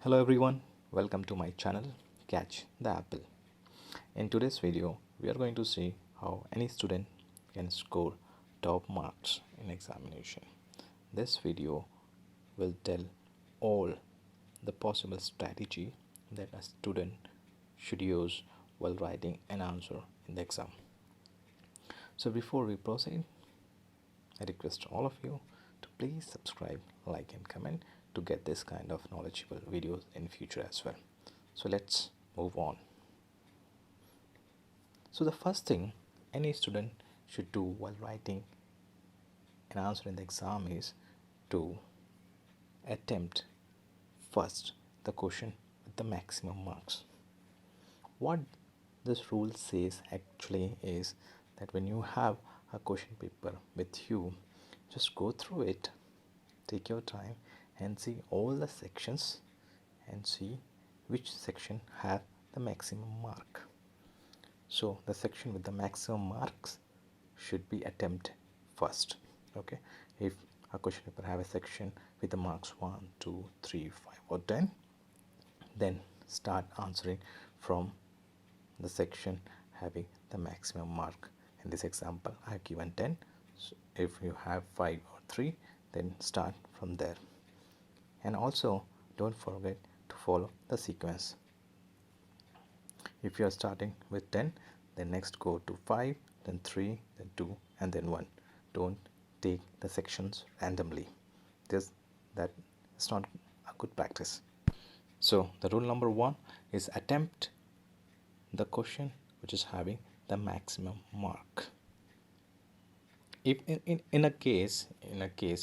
Hello everyone, welcome to my channel Catch the Apple. In today's video, we are going to see how any student can score top marks in examination. This video will tell all the possible strategy that a student should use while writing an answer in the exam. So before we proceed, I request all of you to please subscribe, like and comment to get this kind of knowledgeable videos in future as well. So let's move on. So the first thing any student should do while writing an answer in the exam is to attempt first the question with the maximum marks. What this rule says actually is that when you have a question paper with you, just go through it, take your time and see all the sections and see which section have the maximum mark. So the section with the maximum marks should be attempted first. Okay, if a question paper have a section with the marks 1, 2, 3, 5 or 10, then start answering from the section having the maximum mark. In this example I have given 10, so if you have 5 or 3, then start from there. And also don't forget to follow the sequence. If you are starting with 10, then next go to 5, then 3, then 2 and then 1. Don't take the sections randomly. That is not a good practice. So the rule number 1 is attempt the question which is having the maximum mark. If in a case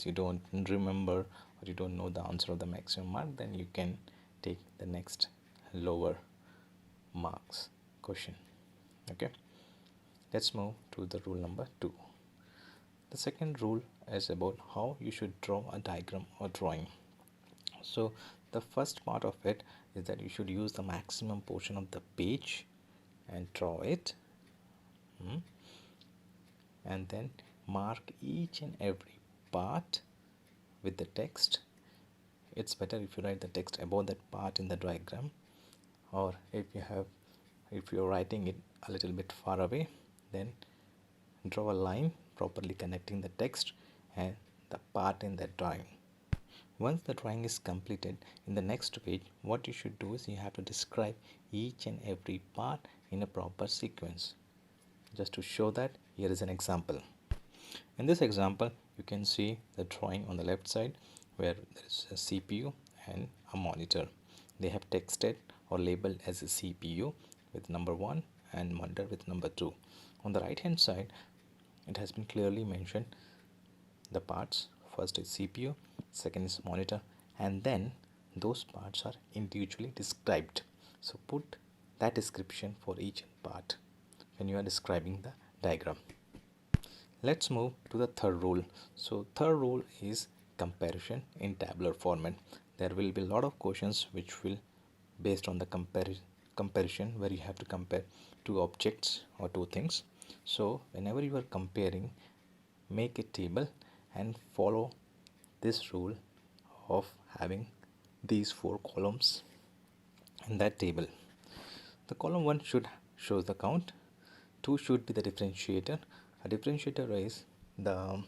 you don't remember or you don't know the answer of the maximum mark, then you can take the next lower marks question. Okay, let's move to the rule number 2. The second rule is about how you should draw a diagram or drawing. So the first part of it is that you should use the maximum portion of the page and draw it, and then mark each and every part with the text. It's better if you write the text above that part in the diagram, or if you're writing it a little bit far away, then draw a line properly connecting the text and the part in that drawing. Once the drawing is completed, in the next page what you should do is you have to describe each and every part in a proper sequence. Just to show that, here is an example. In this example you can see the drawing on the left side where there is a CPU and a monitor. They have texted or labeled as a CPU with number 1 and monitor with number 2. On the right hand side it has been clearly mentioned the parts. First is CPU, second is monitor, and then those parts are individually described. So put that description for each part when you are describing the diagram. Let's move to the third rule. So third rule is comparison in tabular format. There will be a lot of questions which will based on the comparison where you have to compare two objects or two things. So whenever you are comparing, make a table and follow this rule of having these 4 columns in that table. The column 1 should show the count, 2 should be the differentiator. A differentiator is the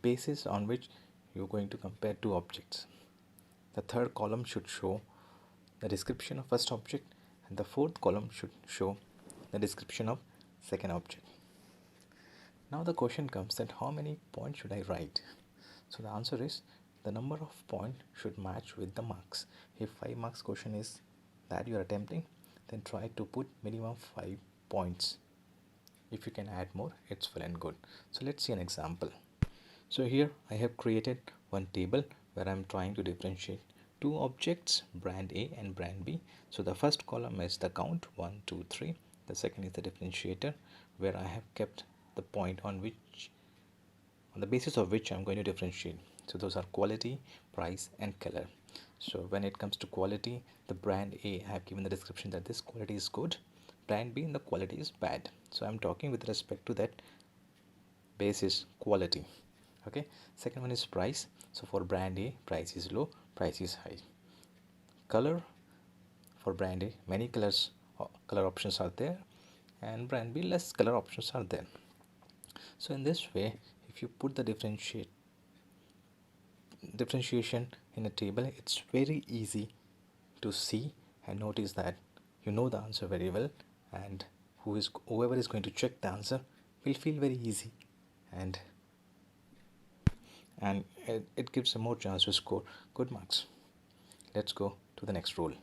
basis on which you're going to compare two objects. The third column should show the description of first object, and the fourth column should show the description of second object. Now the question comes that how many points should I write? So the answer is the number of points should match with the marks. If 5 marks question is that you are attempting, then try to put minimum 5 points. If you can add more, it's well and good. So let's see an example. So here I have created one table where I'm trying to differentiate two objects, brand A and brand B. So the first column is the count 1, 2, 3. The second is the differentiator where I have kept the point on the basis of which I'm going to differentiate. So those are quality, price and color. So when it comes to quality, the brand A, I have given the description that this quality is good. Brand B, the quality is bad. So I'm talking with respect to that basis quality. Okay, second one is price. So for brand A, price is low, price is high. color, for brand A many color options are there, and brand B less color options are there. So in this way, if you put the differentiation in a table, it's very easy to see and notice that you know the answer very well, and whoever is going to check the answer will feel very easy, and it gives a more chance to score good marks. Let's go to the next rule.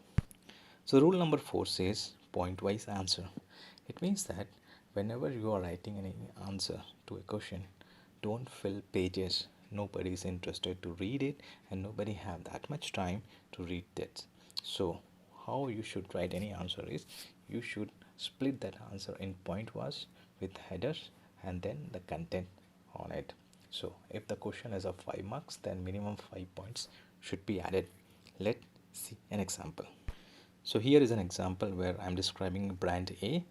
So rule number 4 says pointwise answer. It means that whenever you are writing any answer to a question, don't fill pages. Nobody is interested to read it, and nobody have that much time to read that. So how you should write any answer is, you should split that answer in pointwise with headers and then the content on it. So if the question is of 5 marks, then minimum 5 points should be added. Let's see an example. So here is an example where I'm describing brand A.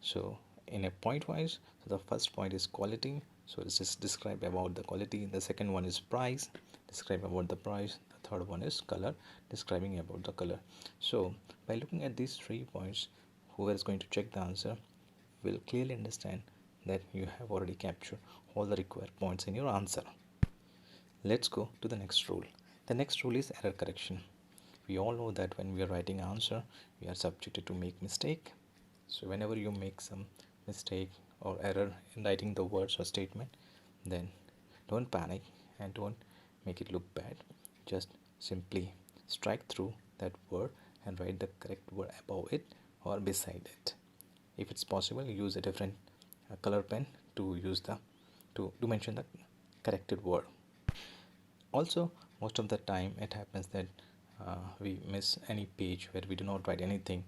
So in a pointwise, so the first point is quality, so it's just describe about the quality. The second one is price, describe about the price. The third one is color, describing about the color. So by looking at these 3 points, whoever is going to check the answer will clearly understand that you have already captured all the required points in your answer. Let's go to the next rule. The next rule is error correction. We all know that when we are writing answer, we are subjected to make mistake. So whenever you make some mistake or error in writing the words or statement, then don't panic and don't make it look bad. Just simply strike through that word and write the correct word above it or beside it. If it's possible, use a different color pen to use to mention the corrected word. Also, most of the time it happens that we miss any page where we do not write anything,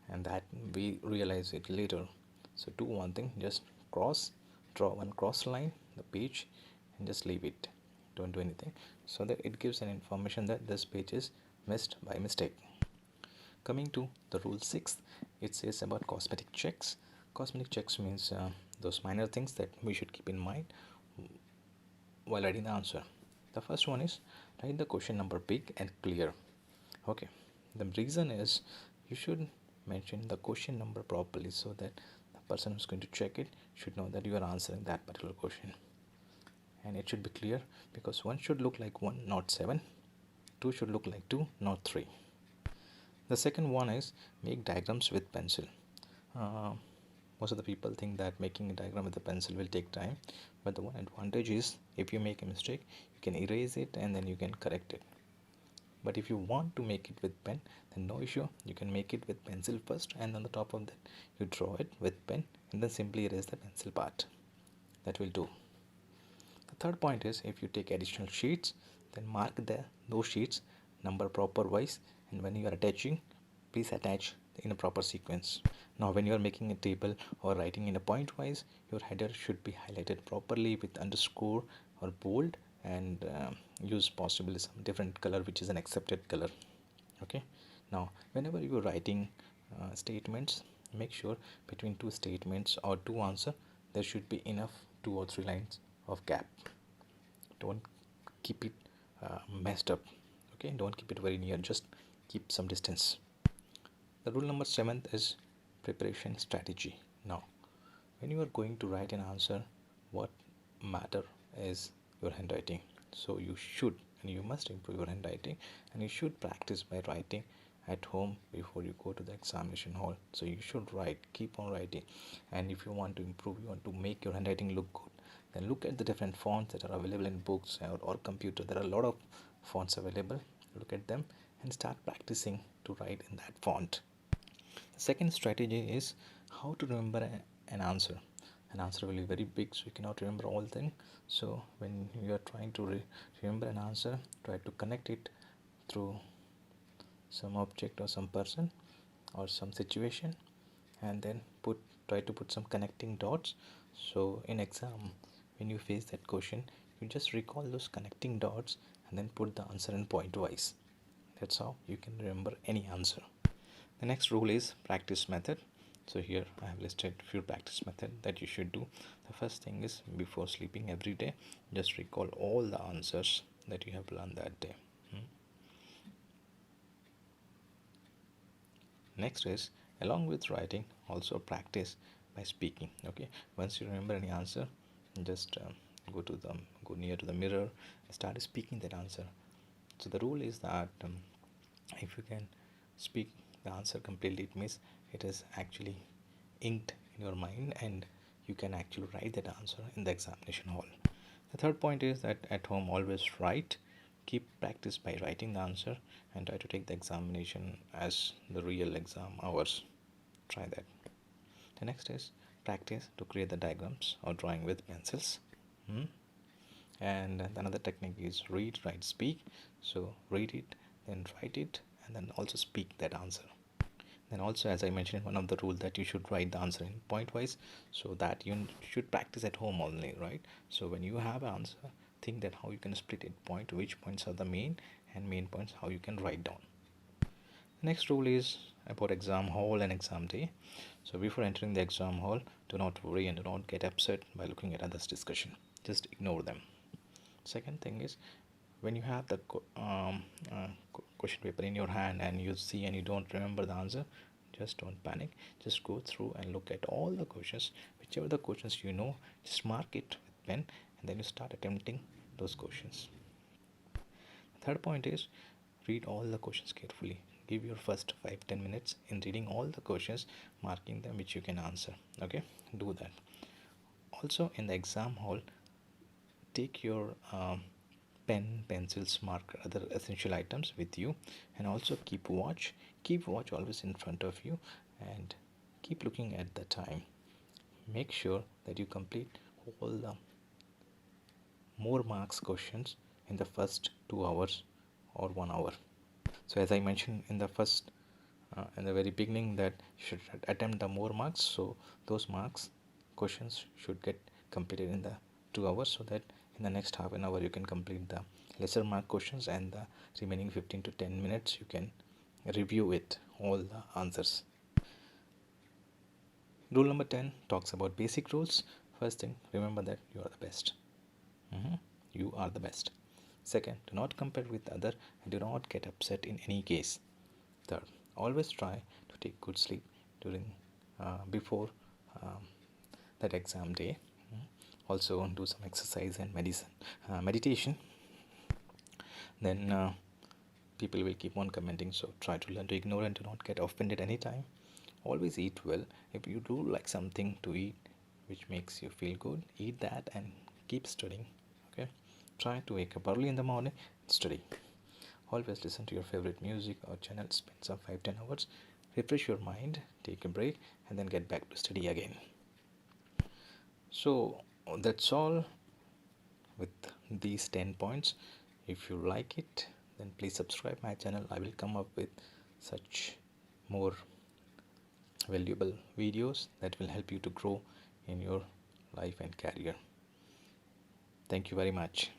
and that we realize it later. So do one thing, just draw one cross line the page and just leave it. Don't do anything, so that it gives an information that this page is missed by mistake. Coming to the rule 6, it says about cosmetic checks. Cosmetic checks means those minor things that we should keep in mind while writing the answer. The first one is, write the question number big and clear. Okay, the reason is, you should mention the question number properly, so that the person who's going to check it should know that you are answering that particular question, and it should be clear, because 1 should look like 1, not 7. 2 should look like 2, not 3. The second one is, make diagrams with pencil. Most of the people think that making a diagram with a pencil will take time, but the one advantage is, if you make a mistake, you can erase it and then you can correct it. But if you want to make it with pen, then no issue, you can make it with pencil first, and on the top of that you draw it with pen and then simply erase the pencil part. That will do. The third point is, if you take additional sheets, then mark those sheets number proper wise, and when you are attaching, please attach in a proper sequence. Now when you are making a table or writing in a pointwise, your header should be highlighted properly with underscore or bold, and use possibly some different color which is an accepted color. Okay, now whenever you are writing statements, make sure between 2 statements or 2 answer there should be enough 2 or 3 lines of gap. Don't keep it messed up. Okay, don't keep it very near, just keep some distance. The rule number 7 is preparation strategy. Now when you are going to write an answer, what matter is your handwriting. So you should and you must improve your handwriting, and you should practice by writing at home before you go to the examination hall. So you should write, keep on writing, and if you want to improve, you want to make your handwriting look good, then look at the different fonts that are available in books or computer. There are a lot of fonts available. Look at them and start practicing to write in that font. The second strategy is how to remember an answer. An answer will be very big, so you cannot remember all things. So when you are trying to remember an answer, try to connect it through some object or some person or some situation, and then try to put some connecting dots. So in exam, when you face that question, you just recall those connecting dots and then put the answer in pointwise. That's how you can remember any answer. The next rule is practice method. So here I have listed few practice methods that you should do. The first thing is, before sleeping every day, just recall all the answers that you have learned that day. Next is, along with writing, also practice by speaking. Okay, once you remember any answer, just go near to the mirror and start speaking that answer. So the rule is that if you can speak the answer completely, it means it is actually inked in your mind and you can actually write that answer in the examination hall. The third point is that at home always write. Keep practice by writing the answer and try to take the examination as the real exam hours. Try that. The next is practice to create the diagrams or drawing with pencils. And another technique is read, write, speak. So read it, then write it, and then also speak that answer. Then also, as I mentioned, one of the rules that you should write the answer in pointwise, so that you should practice at home only, right? So when you have an answer, think that how you can split it, point which points are the main, and main points how you can write down. The next rule is about exam hall and exam day. So before entering the exam hall, do not worry and do not get upset by looking at others' discussion. Just ignore them. Second thing is, when you have the question paper in your hand and you see and you don't remember the answer, just don't panic. Just go through and look at all the questions. Whichever the questions you know, just mark it with pen and then you start attempting those questions. Third point is, read all the questions carefully. Give your first 5-10 minutes in reading all the questions, marking them which you can answer. Okay, do that. Also in the exam hall, take your pen, pencils, marker, other essential items with you, and also keep watch always in front of you and keep looking at the time. Make sure that you complete all the more marks questions in the first 2 hours or 1 hour. So as I mentioned in the very beginning, that you should attempt the more marks, so those marks questions should get completed in the 2 hours, so that in the next half an hour you can complete the lesser mark questions, and the remaining 15 to 10 minutes you can review it all the answers. Rule number 10 talks about basic rules. First thing, remember that you are the best. You are the best. Second, do not compare with other and do not get upset in any case. Third, always try to take good sleep during before that exam day. Also do some exercise and meditation. Then people will keep on commenting, so try to learn to ignore and do not get offended anytime. Always eat well. If you do like something to eat which makes you feel good, eat that and keep studying. Okay, try to wake up early in the morning and study. Always listen to your favorite music or channel. Spend some 5-10 hours, refresh your mind, take a break, and then get back to study again. So that's all with these 10 points. If you like it, then please subscribe my channel. I will come up with such more valuable videos that will help you to grow in your life and career. Thank you very much.